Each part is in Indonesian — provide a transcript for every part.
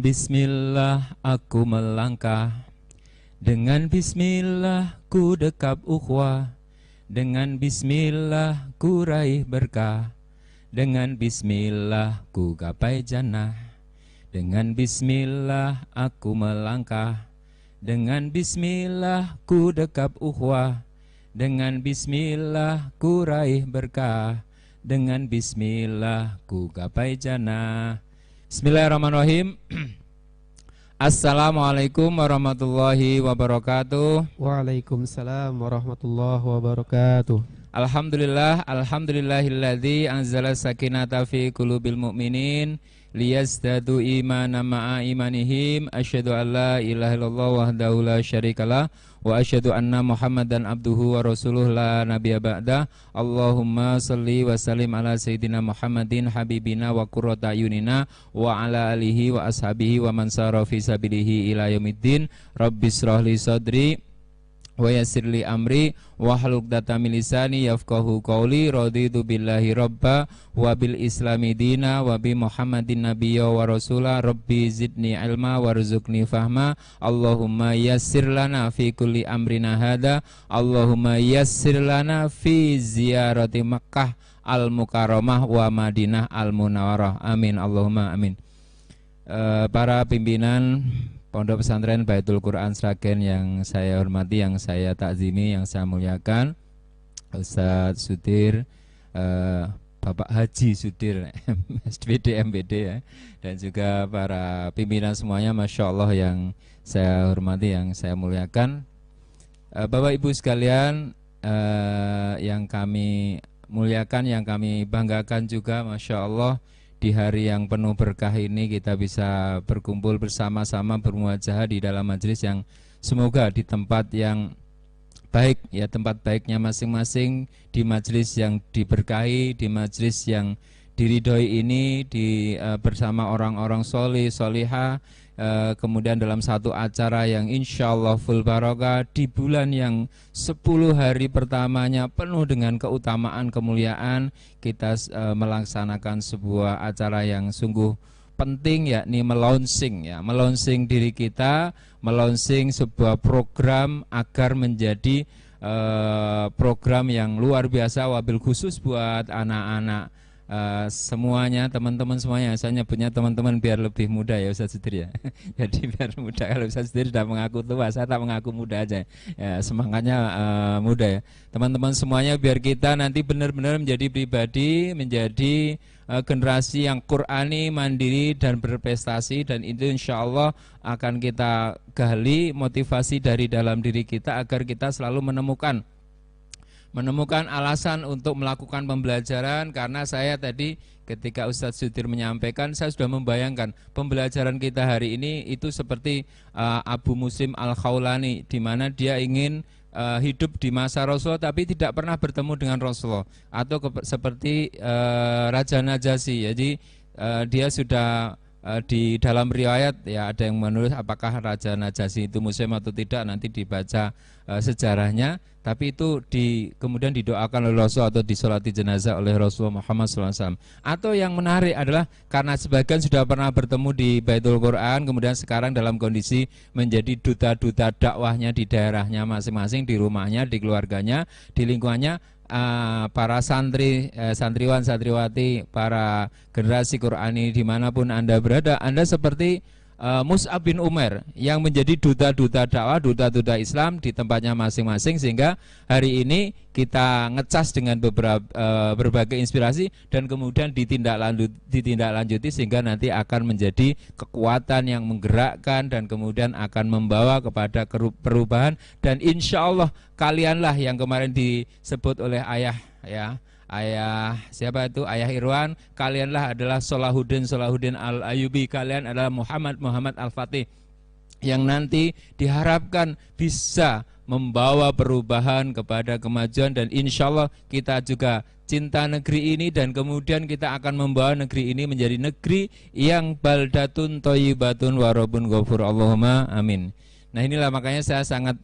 bismillah aku melangkah, dengan bismillah ku dekap ukhwah, dengan bismillah ku raih berkah, dengan bismillah ku gapai jannah, dengan bismillah aku melangkah, dengan bismillah ku dekap ukhwah, dengan bismillah ku raih berkah, dengan bismillah ku gapai jannah. Bismillahirrahmanirrahim. Assalamualaikum warahmatullahi wabarakatuh. Waalaikumsalam warahmatullahi wabarakatuh. Alhamdulillahilladzi anzala sakinata fi qulubil mu'minin liyazdadu imanan ma'a imanihim. Asyhadu an la ilaha illallah wahdahu la syarikalah wa asyhadu anna Muhammadan abduhu wa rasuluh la nabiyya ba'dah. Allahumma shalli wa sallim ala sayyidina Muhammadin habibina wa qurrata ayunina wa ala alihi wa ashabihi wa man sara fi sabilihi ila yaumiddin. Rabbis shrah li sadri wa yassirli amri wahlul 'uqdatam min lisani yafqahu qawli. Raditu billahi rabba wa bil islami dina wa bi Muhammadin nabiyya wa rasula. Rabbi zidni ilma warzuqni fahma. Allahumma yassir lana fi kulli amrina hada. Allahumma yassir lana fi ziyarati Makkah al Mukarramah wa Madinah al Munawwarah. Amin Allahumma amin. Para pimpinan Pondok Pesantren Baitul Quran Sragen yang saya hormati, yang saya takzimi, yang saya muliakan, Ustadz Sudir, Bapak Haji Sudir, SPD MPD ya, dan juga para pimpinan semuanya, Masya Allah yang saya hormati, yang saya muliakan, Bapak Ibu sekalian, yang kami muliakan, yang kami banggakan juga, Masya Allah. Di hari yang penuh berkah ini kita bisa berkumpul bersama-sama bermuajah di dalam majelis yang semoga di tempat yang baik, ya tempat baiknya masing-masing, di majelis yang diberkahi, di majelis yang diridhoi ini, bersama orang-orang solih, solihah, kemudian dalam satu acara yang insya Allah full barokah, di bulan yang 10 hari pertamanya penuh dengan keutamaan, kemuliaan, kita melaksanakan sebuah acara yang sungguh penting, yakni melaunching diri kita, melaunching sebuah program agar menjadi program yang luar biasa, wabil khusus buat anak-anak semuanya, teman-teman semuanya. Saya nyebutnya teman-teman biar lebih muda ya Ustaz Sudir ya. Jadi biar muda, kalau Ustaz Sudir sudah mengaku tua, saya tak mengaku muda aja ya, semangatnya muda ya. Teman-teman semuanya, biar kita nanti benar-benar menjadi pribadi, menjadi generasi yang Qur'ani, mandiri dan berprestasi, dan itu insya Allah akan kita gali motivasi dari dalam diri kita agar kita selalu menemukan alasan untuk melakukan pembelajaran. Karena saya tadi ketika Ustadz Sudir menyampaikan, saya sudah membayangkan pembelajaran kita hari ini itu seperti Abu Muslim Al-Khawlani, di mana dia ingin hidup di masa Rasulullah tapi tidak pernah bertemu dengan Rasulullah, atau seperti Raja Najasyi. Jadi dia sudah di dalam riwayat ya, ada yang menulis apakah Raja Najasyi itu muslim atau tidak, nanti dibaca sejarahnya, tapi itu kemudian didoakan oleh Rasul atau disolati jenazah oleh Rasulullah Muhammad SAW. Atau yang menarik adalah karena sebagian sudah pernah bertemu di Baitul Quran, kemudian sekarang dalam kondisi menjadi duta-duta dakwahnya di daerahnya masing-masing, di rumahnya, di keluarganya, di lingkungannya. Para santriwan, santriwati, para generasi Qur'ani dimanapun Anda berada, Anda seperti Mus'ab bin Umair yang menjadi duta-duta dakwah, duta-duta Islam di tempatnya masing-masing, sehingga hari ini kita ngecas dengan berbagai inspirasi dan kemudian ditindaklanjuti sehingga nanti akan menjadi kekuatan yang menggerakkan dan kemudian akan membawa kepada perubahan. Dan insya Allah kalianlah yang kemarin disebut oleh ayah siapa itu, Ayah Irwan, kalianlah adalah Salahuddin Al-Ayyubi, kalian adalah Muhammad Al-Fatih yang nanti diharapkan bisa membawa perubahan kepada kemajuan. Dan insya Allah kita juga cinta negeri ini, dan kemudian kita akan membawa negeri ini menjadi negeri yang baldatun thayyibatun wa rabbun ghafur. Allahumma amin. Nah inilah makanya saya sangat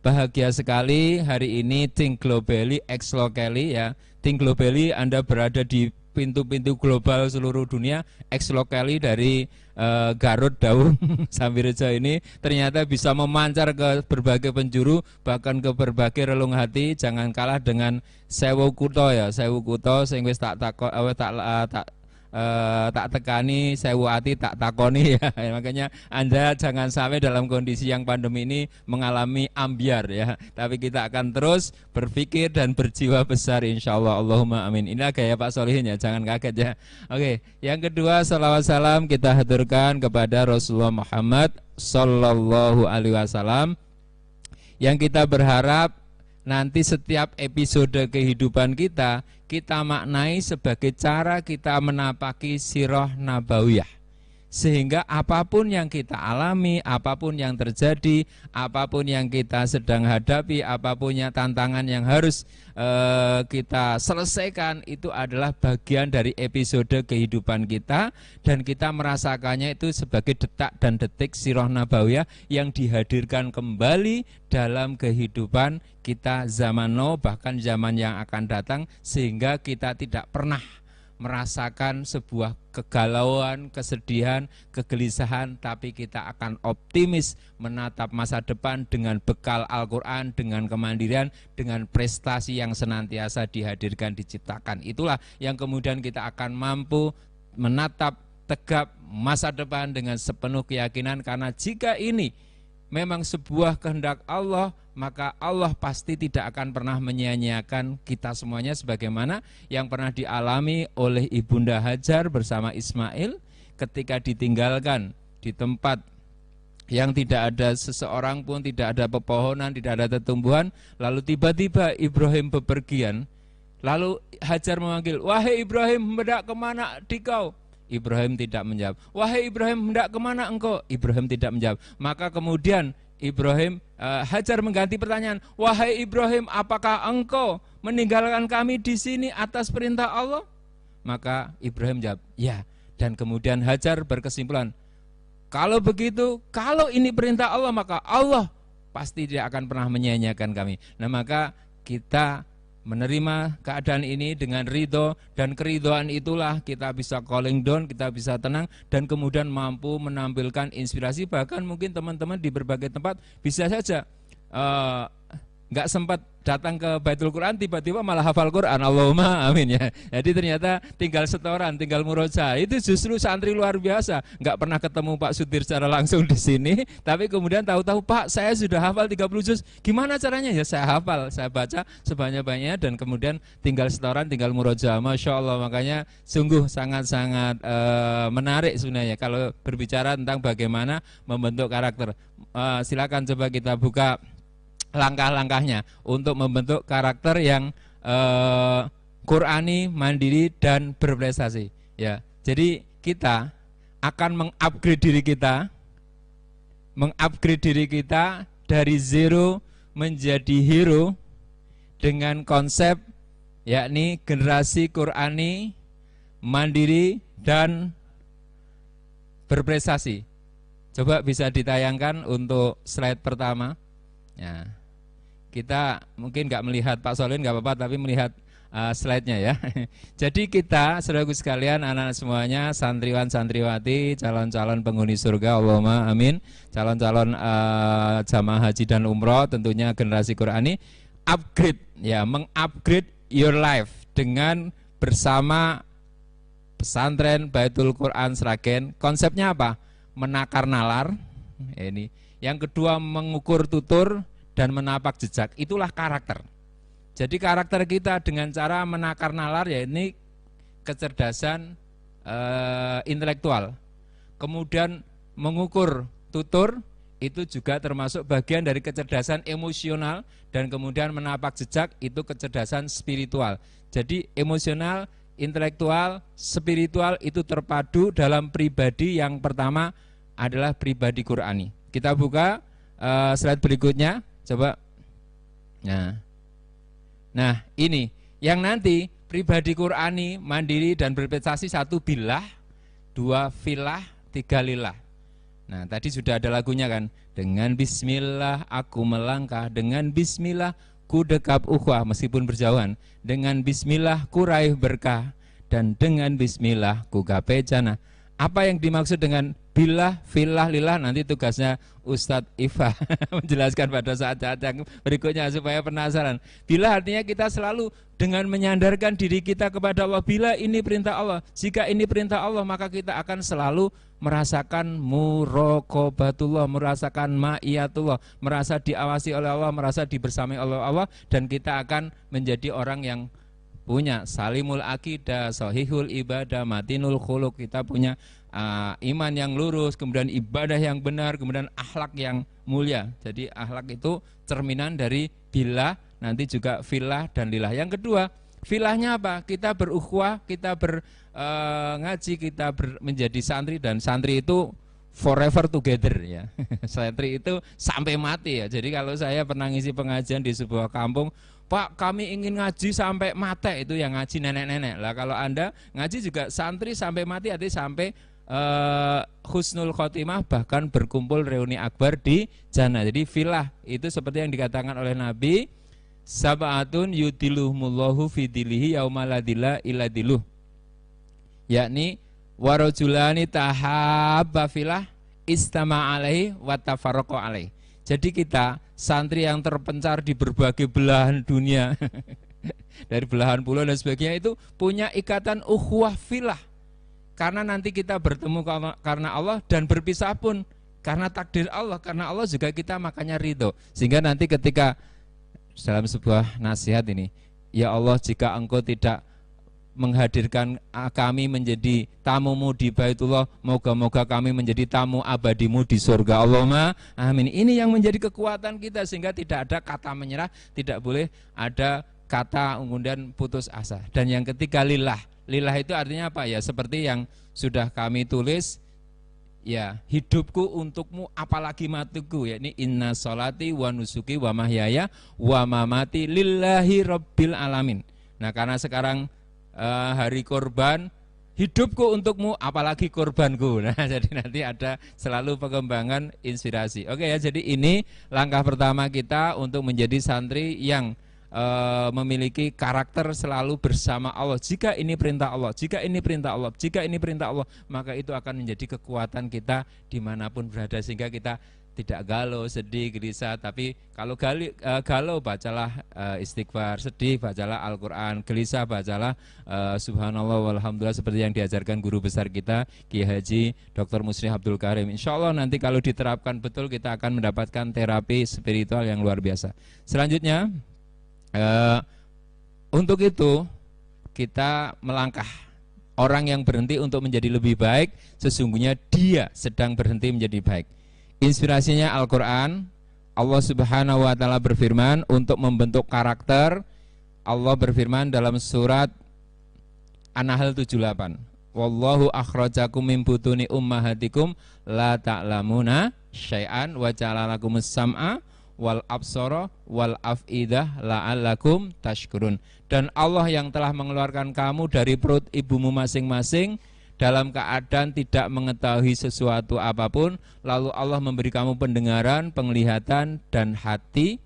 bahagia sekali hari ini think globally, act locally ya. Think globally Anda berada di pintu-pintu global seluruh dunia, act locally dari Garut Daung Sambirejo ini ternyata bisa memancar ke berbagai penjuru, bahkan ke berbagai relung hati. Jangan kalah dengan Sewu Kuto ya, Sewu Kuto sing wis tak tekani, sewu ati tak takoni ya. Makanya Anda jangan sampai dalam kondisi yang pandemi ini mengalami ambiar ya. Tapi kita akan terus berpikir dan berjiwa besar insyaallah. Allahumma amin. Inilah gaya Pak Solihin ya, jangan kaget ya. Oke, yang kedua salawat salam kita haturkan kepada Rasulullah Muhammad sallallahu alaihi wasallam yang kita berharap nanti setiap episode kehidupan kita maknai sebagai cara kita menapaki sirah nabawiyah, sehingga apapun yang kita alami, apapun yang terjadi, apapun yang kita sedang hadapi, apapun yang tantangan yang harus kita selesaikan, itu adalah bagian dari episode kehidupan kita, dan kita merasakannya itu sebagai detak dan detik sirah nabawiyah yang dihadirkan kembali dalam kehidupan kita zaman now, bahkan zaman yang akan datang, sehingga kita tidak pernah merasakan sebuah kegalauan, kesedihan, kegelisahan, tapi kita akan optimis menatap masa depan dengan bekal Al-Quran, dengan kemandirian, dengan prestasi yang senantiasa dihadirkan, diciptakan. Itulah yang kemudian kita akan mampu menatap tegap masa depan dengan sepenuh keyakinan, karena jika ini memang sebuah kehendak Allah, maka Allah pasti tidak akan pernah menyia-nyiakan kita semuanya, sebagaimana yang pernah dialami oleh Ibunda Hajar bersama Ismail ketika ditinggalkan di tempat yang tidak ada seseorang pun, tidak ada pepohonan, tidak ada tumbuhan, lalu tiba-tiba Ibrahim bepergian, lalu Hajar memanggil, "Wahai Ibrahim, hendak kemana dikau?" Ibrahim tidak menjawab. "Wahai Ibrahim, hendak kemana engkau?" Ibrahim tidak menjawab. Maka kemudian Hajar mengganti pertanyaan, "Wahai Ibrahim, apakah engkau meninggalkan kami di sini atas perintah Allah?" Maka Ibrahim jawab, "Ya." Dan kemudian Hajar berkesimpulan, kalau begitu, kalau ini perintah Allah, maka Allah pasti tidak akan pernah menyia-nyiakan kami. Nah, maka kita menerima keadaan ini dengan ridho, dan keridhoan itulah kita bisa calling down, kita bisa tenang, dan kemudian mampu menampilkan inspirasi. Bahkan mungkin teman-teman di berbagai tempat bisa saja nggak sempat datang ke Baitul Quran, tiba-tiba malah hafal Quran. Allahumma amin ya. Jadi ternyata tinggal setoran, tinggal murojaah. Itu justru santri luar biasa. Nggak pernah ketemu Pak Sudir secara langsung di sini, tapi kemudian tahu-tahu, "Pak, saya sudah hafal 30 juz." Gimana caranya? Ya saya hafal, saya baca sebanyak-banyaknya, dan kemudian tinggal setoran, tinggal murojaah. Masya Allah, makanya sungguh sangat-sangat menarik sebenarnya kalau berbicara tentang bagaimana membentuk karakter. Silakan coba kita buka langkah-langkahnya untuk membentuk karakter yang Qurani, mandiri, dan berprestasi. Ya, jadi kita akan mengupgrade diri kita dari zero menjadi hero dengan konsep yakni generasi Qurani, mandiri, dan berprestasi. Coba bisa ditayangkan untuk slide pertama. Ya. Kita mungkin nggak melihat Pak Solin, nggak apa-apa, tapi melihat slide-nya ya. Jadi kita, saudaraku sekalian, anak-anak semuanya, santriwan santriwati, calon-calon penghuni surga, Allahumma amin, calon-calon jamaah haji dan umroh, tentunya generasi Qurani, upgrade ya, mengupgrade your life dengan bersama pesantren Baitul Quran Sragen. Konsepnya apa? Menakar nalar. Ini. Yang kedua, mengukur tutur dan menapak jejak. Itulah karakter. Jadi karakter kita dengan cara menakar nalar, ya ini kecerdasan intelektual. Kemudian mengukur tutur, itu juga termasuk bagian dari kecerdasan emosional, dan kemudian menapak jejak itu kecerdasan spiritual. Jadi emosional, intelektual, spiritual itu terpadu dalam pribadi yang pertama adalah pribadi Qurani. Kita buka slide berikutnya. Coba. Nah, ini yang nanti pribadi Qurani, mandiri, dan berprestasi. 1 billah, 2 filah, 3 lillah. Nah, tadi sudah ada lagunya kan. Dengan bismillah aku melangkah, dengan bismillah ku dekap ukhwah meskipun berjauhan. Dengan bismillah ku raih berkah, dan dengan bismillah ku gapai jannah. Apa yang dimaksud dengan billah, fillah, lillah, nanti tugasnya Ustadz Iva menjelaskan pada saat-saat yang berikutnya supaya penasaran. Billah artinya kita selalu dengan menyandarkan diri kita kepada Allah. Bila ini perintah Allah, jika ini perintah Allah, maka kita akan selalu merasakan muraqabatullah, merasakan ma'iyatullah, merasa diawasi oleh Allah, merasa dibersamai oleh Allah, dan kita akan menjadi orang yang punya salimul akidah, sahihul ibadah, matinul khuluq. Kita punya iman yang lurus, kemudian ibadah yang benar, kemudian akhlak yang mulia. Jadi akhlak itu cerminan dari billah, nanti juga fillah dan lillah. Yang kedua, filahnya apa? Kita berukhuwah, kita ngaji, kita menjadi santri, dan santri itu forever together ya. Santri itu sampai mati ya. Jadi kalau saya pernah ngisi pengajian di sebuah kampung, Pak, kami ingin ngaji sampai mati, itu yang ngaji nenek-nenek. Lah kalau Anda ngaji juga santri sampai mati, artinya sampai husnul khotimah, bahkan berkumpul reuni akbar di jannah. Jadi filah itu seperti yang dikatakan oleh Nabi, sab'atun yudiluhumullahu fidilihi yaumaladillah iladiluh, yakni warajulani tahabba filah istama alaihi watafaroko alaihi. Jadi kita santri yang terpencar di berbagai belahan dunia dari belahan pulau dan sebagainya itu punya ikatan ukhuwah filah, karena nanti kita bertemu karena Allah dan berpisah pun karena takdir Allah, karena Allah juga kita makanya ridho. Sehingga nanti ketika dalam sebuah nasihat ini, ya Allah, jika engkau tidak menghadirkan kami menjadi tamumu di Baitullah, moga-moga kami menjadi tamu abadimu di surga. Allahumma amin. Ini yang menjadi kekuatan kita, sehingga tidak ada kata menyerah, tidak boleh ada kata kemudian putus asa. Dan yang ketiga, lillah. Lillah itu artinya apa ya? Seperti yang sudah kami tulis, ya, hidupku untukmu apalagi matiku, yakni inna sholati wa nusuki wa mahyaya wa mamati lillahi rabbil alamin. Nah, karena sekarang hari korban, hidupku untukmu apalagi korbanku. Nah, jadi nanti ada selalu pengembangan inspirasi. Oke ya, jadi ini langkah pertama kita untuk menjadi santri yang memiliki karakter selalu bersama Allah. Jika ini perintah Allah, jika ini perintah Allah, jika ini perintah Allah, maka itu akan menjadi kekuatan kita dimanapun berada, sehingga kita tidak galau, sedih, gelisah. Tapi kalau galau, bacalah istighfar, sedih, bacalah Al-Quran, gelisah, bacalah subhanallah walhamdulillah, seperti yang diajarkan guru besar kita Kiai Haji Dr. Musri Abdul Karim. Insya Allah nanti kalau diterapkan betul, kita akan mendapatkan terapi spiritual yang luar biasa. Selanjutnya, untuk itu kita melangkah. Orang yang berhenti untuk menjadi lebih baik, sesungguhnya dia sedang berhenti menjadi baik. Inspirasinya Al-Quran. Allah Subhanahu wa ta'ala berfirman untuk membentuk karakter. Allah berfirman dalam surat An-Nahl 78, wallahu akhrajakum min butuni ummahatikum la ta'lamuna syai'an wa ja'ala lakumus sam'a wal absara wal afidah la'allakum tashkurun. Dan Allah yang telah mengeluarkan kamu dari perut ibumu masing-masing dalam keadaan tidak mengetahui sesuatu apapun, lalu Allah memberi kamu pendengaran, penglihatan, dan hati.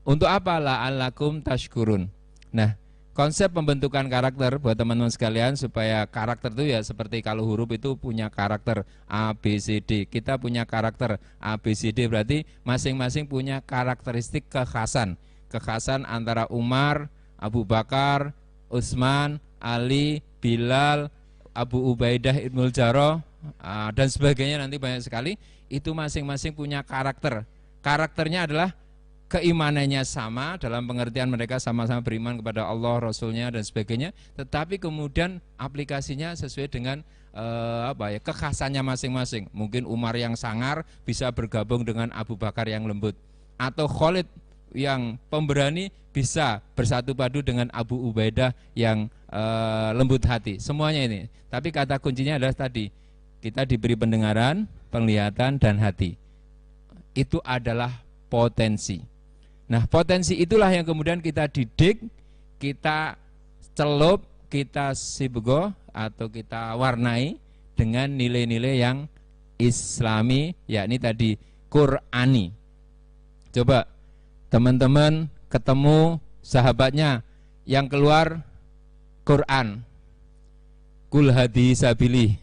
Untuk apa? La'allakum tashkurun. Nah, konsep pembentukan karakter buat teman-teman sekalian, supaya karakter itu ya seperti kalau huruf itu punya karakter A, B, C, D. Kita punya karakter A, B, C, D, berarti masing-masing punya karakteristik kekhasan. Kekhasan antara Umar, Abu Bakar, Utsman, Ali, Bilal, Abu Ubaidah Ibnul Jarrah, dan sebagainya, nanti banyak sekali. Itu masing-masing punya karakter. Karakternya adalah keimanannya sama, dalam pengertian mereka sama-sama beriman kepada Allah, Rasulnya, dan sebagainya. Tetapi kemudian aplikasinya sesuai dengan kekhasannya masing-masing. Mungkin Umar yang sangar bisa bergabung dengan Abu Bakar yang lembut, atau Khalid yang pemberani bisa bersatu padu dengan Abu Ubaidah yang lembut hati. Semuanya ini. Tapi kata kuncinya adalah tadi, kita diberi pendengaran, penglihatan, dan hati. Itu adalah potensi. Nah, potensi itulah yang kemudian kita didik, kita celup, kita sibgo atau kita warnai dengan nilai-nilai yang Islami, yakni tadi Qur'ani. Coba teman-teman ketemu sahabatnya yang keluar Quran, Qul hadhihi sabili,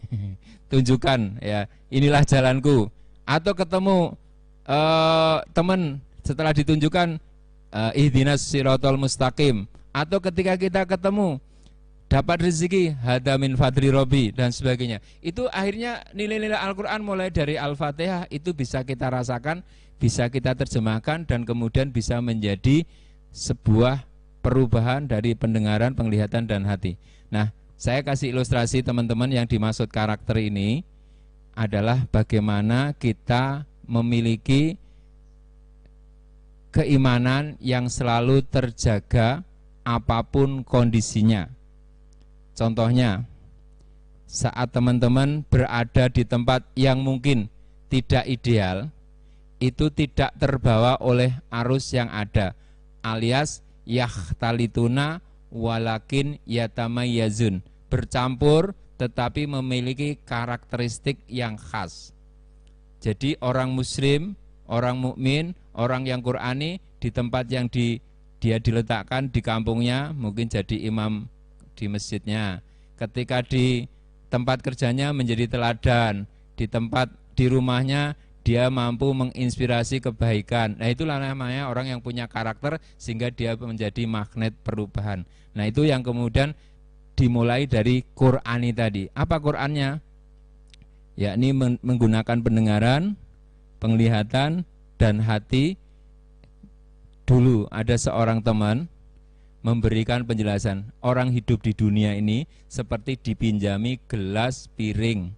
tunjukkan ya, inilah jalanku. Atau ketemu teman setelah ditunjukkan ihdinas siratal mustaqim. Atau ketika kita ketemu dapat rezeki hada min fadli robbi dan sebagainya. Itu akhirnya nilai-nilai Al-Quran mulai dari Al-Fatihah itu bisa kita rasakan, bisa kita terjemahkan, dan kemudian bisa menjadi sebuah perubahan dari pendengaran, penglihatan, dan hati. Nah, saya kasih ilustrasi teman-teman, yang dimaksud karakter ini adalah bagaimana kita memiliki keimanan yang selalu terjaga apapun kondisinya. Contohnya, saat teman-teman berada di tempat yang mungkin tidak ideal, itu tidak terbawa oleh arus yang ada, alias yahtalituna walakin yatamayyazun, bercampur tetapi memiliki karakteristik yang khas. Jadi orang muslim, orang mukmin, orang yang Qur'ani di tempat yang dia diletakkan di kampungnya, mungkin jadi imam di masjidnya, ketika di tempat kerjanya menjadi teladan, di rumahnya dia mampu menginspirasi kebaikan. Nah, itulah namanya orang yang punya karakter, sehingga dia menjadi magnet perubahan. Nah, itu yang kemudian dimulai dari Qur'ani tadi. Apa Qur'annya? Yakni menggunakan pendengaran, penglihatan, dan hati. Dulu ada seorang teman memberikan penjelasan, orang hidup di dunia ini seperti dipinjami gelas, piring,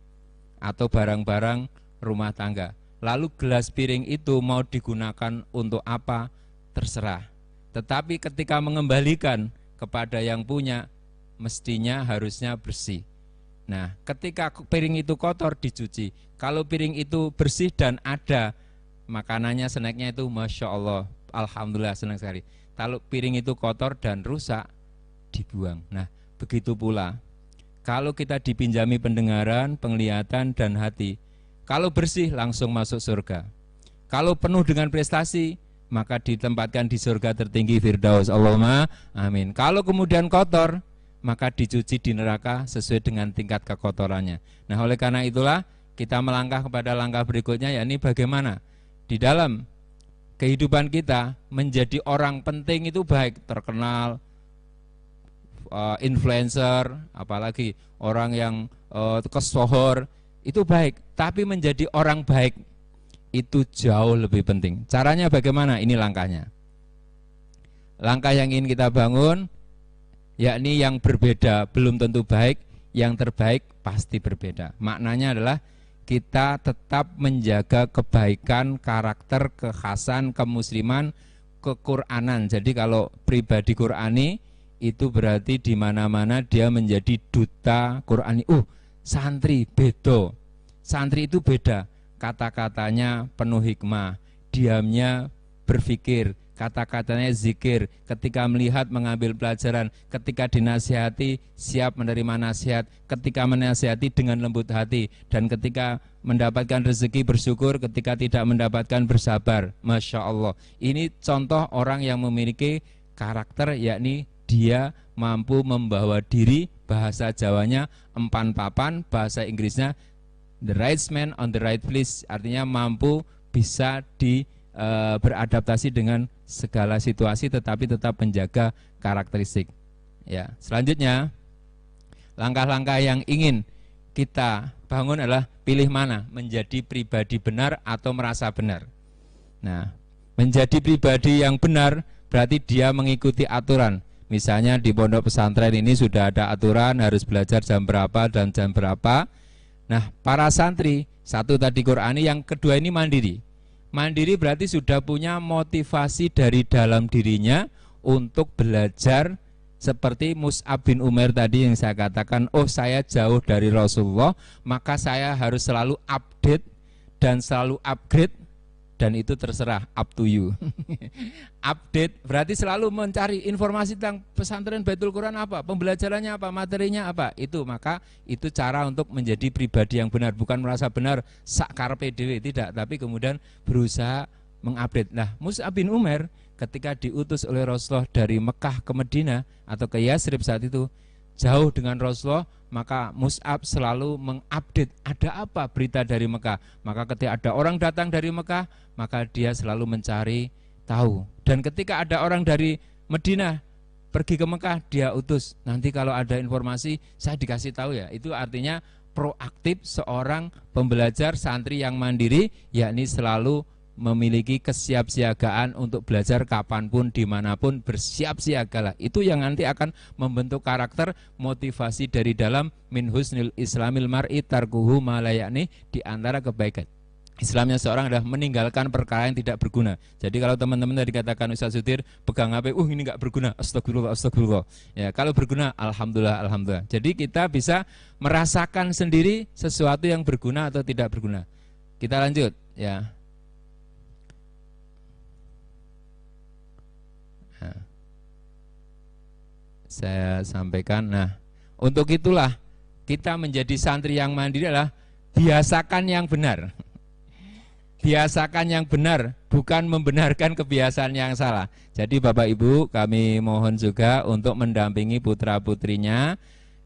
atau barang-barang rumah tangga. Lalu gelas, piring itu mau digunakan untuk apa? Terserah. Tetapi ketika mengembalikan kepada yang punya, mestinya harusnya bersih. Nah, ketika piring itu kotor, dicuci. Kalau piring itu bersih dan ada makanannya, snacknya itu, Masya Allah, Alhamdulillah, senang sekali. Kalau piring itu kotor dan rusak, dibuang. Nah, begitu pula kalau kita dipinjami pendengaran, penglihatan, dan hati, kalau bersih langsung masuk surga. Kalau penuh dengan prestasi, maka ditempatkan di surga tertinggi Firdaus. Allahumma amin. Kalau kemudian kotor, maka dicuci di neraka sesuai dengan tingkat kekotorannya. Nah, oleh karena itulah kita melangkah kepada langkah berikutnya, yakni bagaimana di dalam kehidupan kita menjadi orang penting itu baik, terkenal, influencer, apalagi orang yang kesohor, itu baik. Tapi menjadi orang baik itu jauh lebih penting. Caranya bagaimana? Ini langkahnya. Langkah yang ingin kita bangun, yakni yang berbeda belum tentu baik, yang terbaik pasti berbeda. Maknanya adalah kita tetap menjaga kebaikan, karakter, kekhasan, kemusliman, kequranan. Jadi kalau pribadi Qur'ani itu berarti di mana-mana dia menjadi duta Qur'ani. Santri beda. Santri itu beda. Kata-katanya penuh hikmah, diamnya berpikir, kata-katanya zikir, ketika melihat mengambil pelajaran, ketika dinasihati siap menerima nasihat, ketika menasihati dengan lembut hati, dan ketika mendapatkan rezeki bersyukur, ketika tidak mendapatkan bersabar. Masya Allah, ini contoh orang yang memiliki karakter, yakni dia mampu membawa diri, bahasa Jawanya empan papan, bahasa Inggrisnya the right man on the right place, artinya mampu bisa beradaptasi dengan segala situasi tetapi tetap menjaga karakteristik. Ya, selanjutnya langkah-langkah yang ingin kita bangun adalah pilih mana, menjadi pribadi benar atau merasa benar. Nah, menjadi pribadi yang benar berarti dia mengikuti aturan. Misalnya di pondok pesantren ini sudah ada aturan harus belajar jam berapa dan jam berapa. Nah, para santri, satu tadi Qur'ani, yang kedua ini mandiri. Mandiri berarti sudah punya motivasi dari dalam dirinya untuk belajar, seperti Mus'ab bin Umair tadi yang saya katakan, saya jauh dari Rasulullah, maka saya harus selalu update dan selalu upgrade dan itu terserah, up to you. Update berarti selalu mencari informasi tentang pesantren Baitul Quran apa, pembelajarannya apa, materinya apa. Itu maka itu cara untuk menjadi pribadi yang benar, bukan merasa benar sak karepe dhewe, tidak, tapi kemudian berusaha mengupdate. Nah, Mus'ab bin Umair ketika diutus oleh Rasulullah dari Mekah ke Madinah atau ke Yasrib saat itu, jauh dengan Rasulullah, maka Mus'ab selalu mengupdate ada apa berita dari Mekah. Maka ketika ada orang datang dari Mekah, maka dia selalu mencari tahu. Dan ketika ada orang dari Madinah pergi ke Mekah, dia utus, nanti kalau ada informasi saya dikasih tahu ya. Itu artinya proaktif seorang pembelajar santri yang mandiri, yakni selalu memiliki kesiapsiagaan untuk belajar kapanpun, dimanapun, bersiap-siagalah. Itu yang nanti akan membentuk karakter, motivasi dari dalam min husnil islamil mar'i tarkuhu ma la ya'ni, di antara kebaikan Islamnya seorang adalah meninggalkan perkara yang tidak berguna. Jadi kalau teman-teman tadi katakan Ustaz Sudir pegang HP, ini nggak berguna, astagfirullah, astagfirullah. Ya, kalau berguna, alhamdulillah, alhamdulillah. Jadi kita bisa merasakan sendiri sesuatu yang berguna atau tidak berguna. Kita lanjut, ya. Nah, saya sampaikan. Nah, untuk itulah kita menjadi santri yang mandiri adalah biasakan yang benar. Biasakan yang benar, bukan membenarkan kebiasaan yang salah. Jadi Bapak Ibu, kami mohon juga untuk mendampingi putra-putrinya.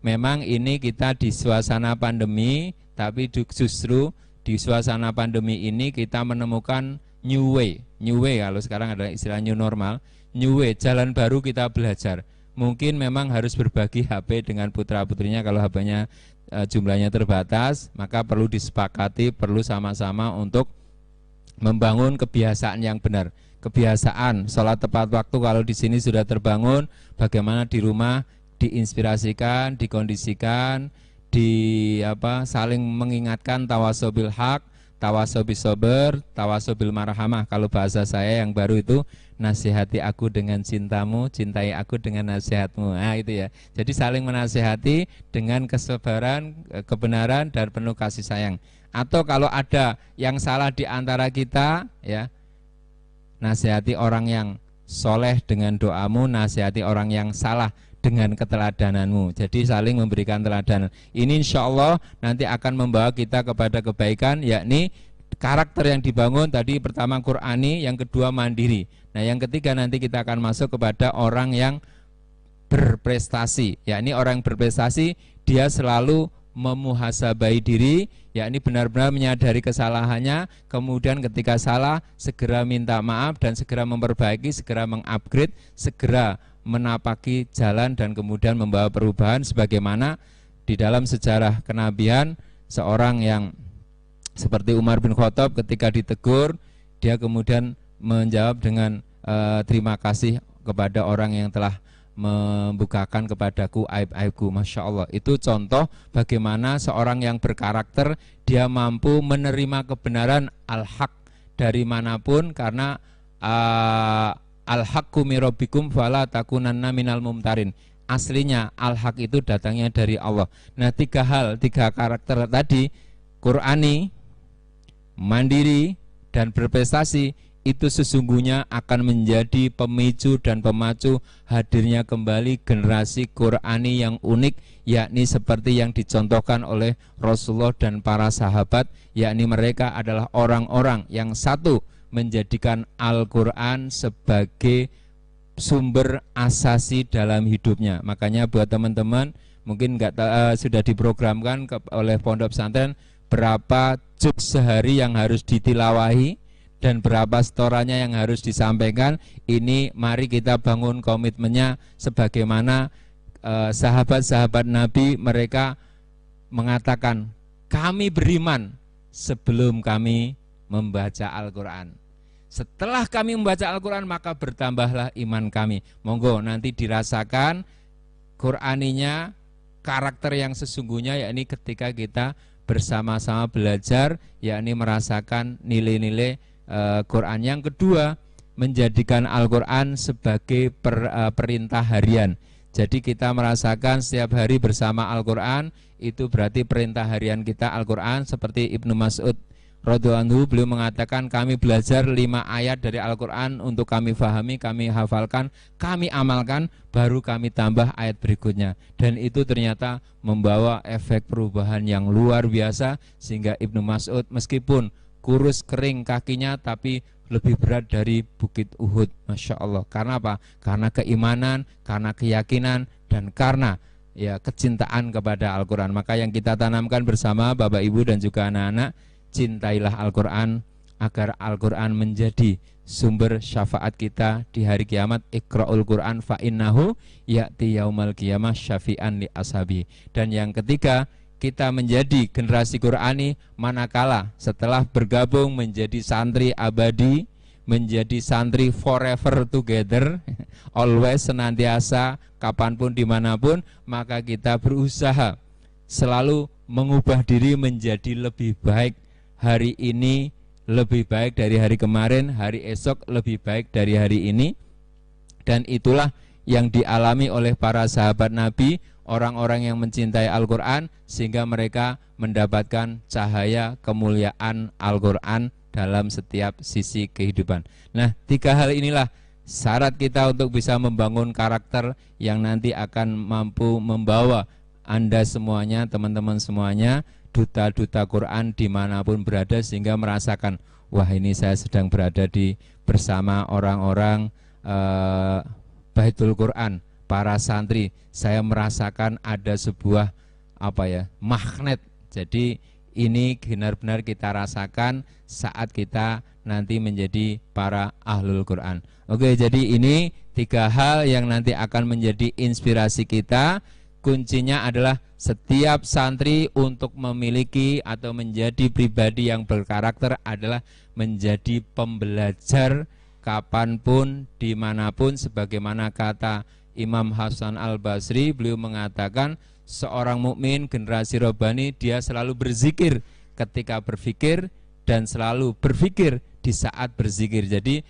Memang ini kita di suasana pandemi, tapi justru di suasana pandemi ini kita menemukan new way. New way kalau sekarang adalah istilah new normal. New way, jalan baru kita belajar. Mungkin memang harus berbagi HP dengan putra-putrinya. Kalau HP-nya jumlahnya terbatas, maka perlu disepakati, perlu sama-sama untuk membangun kebiasaan yang benar. Kebiasaan sholat tepat waktu kalau di sini sudah terbangun, bagaimana di rumah diinspirasikan, dikondisikan, saling mengingatkan tawasobil haq, tawasobil sober, tawasobil marhamah. Kalau bahasa saya yang baru itu, nasihati aku dengan cintamu, cintai aku dengan nasihatmu. Nah itu ya. Jadi saling menasihati dengan kesabaran, kebenaran, dan penuh kasih sayang. Atau kalau ada yang salah di antara kita, ya, nasihati orang yang soleh dengan doamu, nasihati orang yang salah dengan keteladananmu. Jadi saling memberikan teladan. Ini insya Allah nanti akan membawa kita kepada kebaikan, yakni karakter yang dibangun tadi, pertama Qur'ani, yang kedua mandiri. Nah yang ketiga nanti kita akan masuk kepada orang yang berprestasi. Yakni orang yang berprestasi, dia selalu memuhasabai diri, yakni benar-benar menyadari kesalahannya, kemudian ketika salah segera minta maaf dan segera memperbaiki, segera mengupgrade, segera menapaki jalan dan kemudian membawa perubahan. Sebagaimana di dalam sejarah kenabian, seorang yang seperti Umar bin Khattab ketika ditegur, dia kemudian menjawab dengan terima kasih kepada orang yang telah membukakan kepadaku aib-aibku. Masya Allah, itu contoh bagaimana seorang yang berkarakter, dia mampu menerima kebenaran al-haq dari manapun, karena al-haqqu min rabbikum fala takunanna minal mumtarin. Aslinya al-haq itu datangnya dari Allah. Nah tiga karakter tadi, Qur'ani, mandiri, dan berprestasi, itu sesungguhnya akan menjadi pemicu dan pemacu hadirnya kembali generasi Qur'ani yang unik, yakni seperti yang dicontohkan oleh Rasulullah dan para sahabat, yakni mereka adalah orang-orang yang satu menjadikan Al-Quran sebagai sumber asasi dalam hidupnya. Makanya buat teman-teman mungkin sudah diprogramkan oleh Pondok Pesantren berapa juz sehari yang harus ditilawahi dan berapa setorannya yang harus disampaikan. Ini mari kita bangun komitmennya, sebagaimana sahabat-sahabat Nabi, mereka mengatakan kami beriman sebelum kami membaca Al-Quran. Setelah kami membaca Al-Quran maka bertambahlah iman kami. Monggo nanti dirasakan Qur'aninya, karakter yang sesungguhnya, yakni ketika kita bersama-sama belajar, yakni merasakan nilai-nilai Quran. Yang kedua, menjadikan Al-Quran sebagai perintah harian. Jadi kita merasakan setiap hari bersama Al-Quran, itu berarti perintah harian kita Al-Quran. Seperti Ibnu Mas'ud radhiyallahu anhu, beliau mengatakan kami belajar 5 ayat dari Al-Quran untuk kami fahami, kami hafalkan, kami amalkan, baru kami tambah ayat berikutnya. Dan itu ternyata membawa efek perubahan yang luar biasa, sehingga Ibnu Mas'ud meskipun kurus kering kakinya tapi lebih berat dari bukit Uhud. Masya Allah. Karena apa? Karena keimanan, karena keyakinan, dan karena ya kecintaan kepada Al-Quran. Maka yang kita tanamkan bersama Bapak Ibu dan juga anak-anak, cintailah Al-Quran agar Al-Quran menjadi sumber syafaat kita di hari kiamat. Iqra'ul Quran fa innahu ya'ti yaumal qiyamah syafi'an li ashabi. Dan yang ketiga, kita menjadi generasi Qurani manakala setelah bergabung menjadi santri abadi, menjadi santri forever together, always, senantiasa, kapanpun dimanapun, maka kita berusaha selalu mengubah diri menjadi lebih baik. Hari ini lebih baik dari hari kemarin, hari esok lebih baik dari hari ini. Dan itulah yang dialami oleh para sahabat Nabi, orang-orang yang mencintai Al-Quran, sehingga mereka mendapatkan cahaya kemuliaan Al-Quran dalam setiap sisi kehidupan. Nah, 3 hal inilah syarat kita untuk bisa membangun karakter yang nanti akan mampu membawa Anda semuanya, teman-teman semuanya, duta-duta Quran dimanapun berada, sehingga merasakan, wah ini saya sedang berada di bersama orang-orang Baitul Quran, para santri. Saya merasakan ada sebuah magnet. Jadi ini benar-benar kita rasakan saat kita nanti menjadi para ahlul Quran. Oke, jadi ini 3 hal yang nanti akan menjadi inspirasi kita. Kuncinya adalah setiap santri untuk memiliki atau menjadi pribadi yang berkarakter adalah menjadi pembelajar kapanpun, dimanapun. Sebagaimana kata Imam Hasan Al-Basri, beliau mengatakan seorang mukmin generasi Rabbani dia selalu berzikir ketika berpikir dan selalu berpikir di saat berzikir. Jadi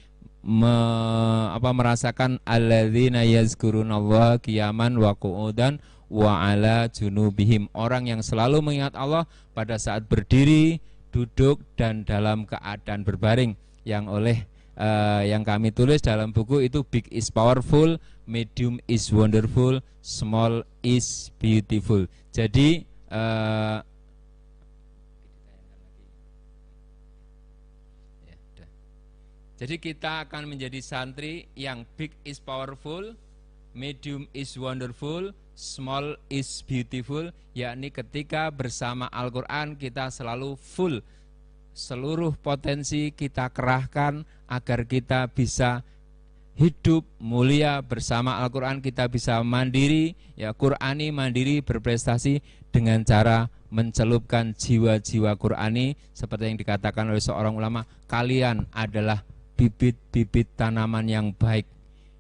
merasakan alladzina yazkurunallaha qiyaman wa qu'udan wa ala junubihim, orang yang selalu mengingat Allah pada saat berdiri, duduk, dan dalam keadaan berbaring. Yang kami tulis dalam buku itu, big is powerful, medium is wonderful, small is beautiful. Jadi kita akan menjadi santri yang big is powerful, medium is wonderful, small is beautiful, yakni ketika bersama Al-Quran kita selalu full, seluruh potensi kita kerahkan agar kita bisa hidup mulia bersama Al-Quran, kita bisa mandiri, ya Qurani, mandiri, berprestasi dengan cara mencelupkan jiwa-jiwa Qurani. Seperti yang dikatakan oleh seorang ulama, kalian adalah bibit-bibit tanaman yang baik.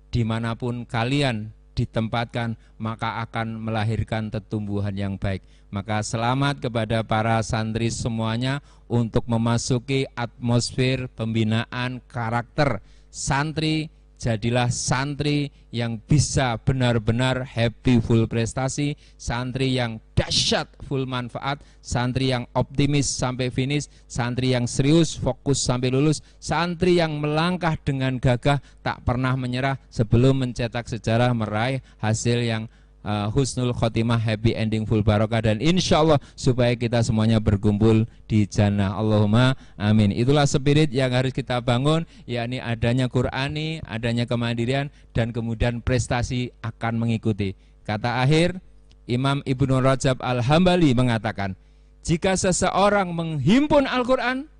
Dimanapun kalian ditempatkan, maka akan melahirkan tumbuhan yang baik. Maka selamat kepada para santri semuanya untuk memasuki atmosfer pembinaan karakter santri. Jadilah santri yang bisa benar-benar happy full prestasi, santri yang dahsyat full manfaat, santri yang optimis sampai finish, santri yang serius fokus sampai lulus, santri yang melangkah dengan gagah tak pernah menyerah sebelum mencetak sejarah, meraih hasil yang husnul khotimah, happy ending, full barokah, dan insya Allah supaya kita semuanya berkumpul di jannah. Allahumma amin. Itulah spirit yang harus kita bangun, yakni adanya Qurani, adanya kemandirian, dan kemudian prestasi akan mengikuti. Kata akhir Imam Ibnu Rajab Al-Hambali mengatakan, jika seseorang menghimpun Al-Quran,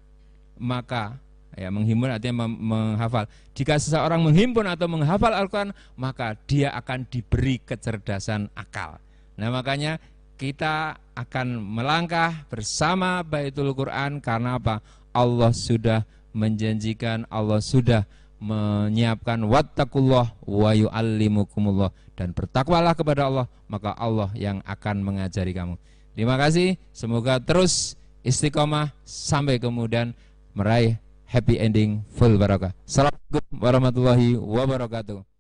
maka menghimpun artinya menghafal. Jika seseorang menghimpun atau menghafal Al-Quran, maka dia akan diberi kecerdasan akal. Nah, makanya kita akan melangkah bersama Baitul Quran. Karena apa? Allah sudah menjanjikan, Allah sudah menyiapkan wattaqullah wa yu'allimukumullah, dan bertakwalah kepada Allah, maka Allah yang akan mengajari kamu. Terima kasih, semoga terus istiqomah sampai kemudian meraih happy ending full barakah. Assalamualaikum warahmatullahi wabarakatuh.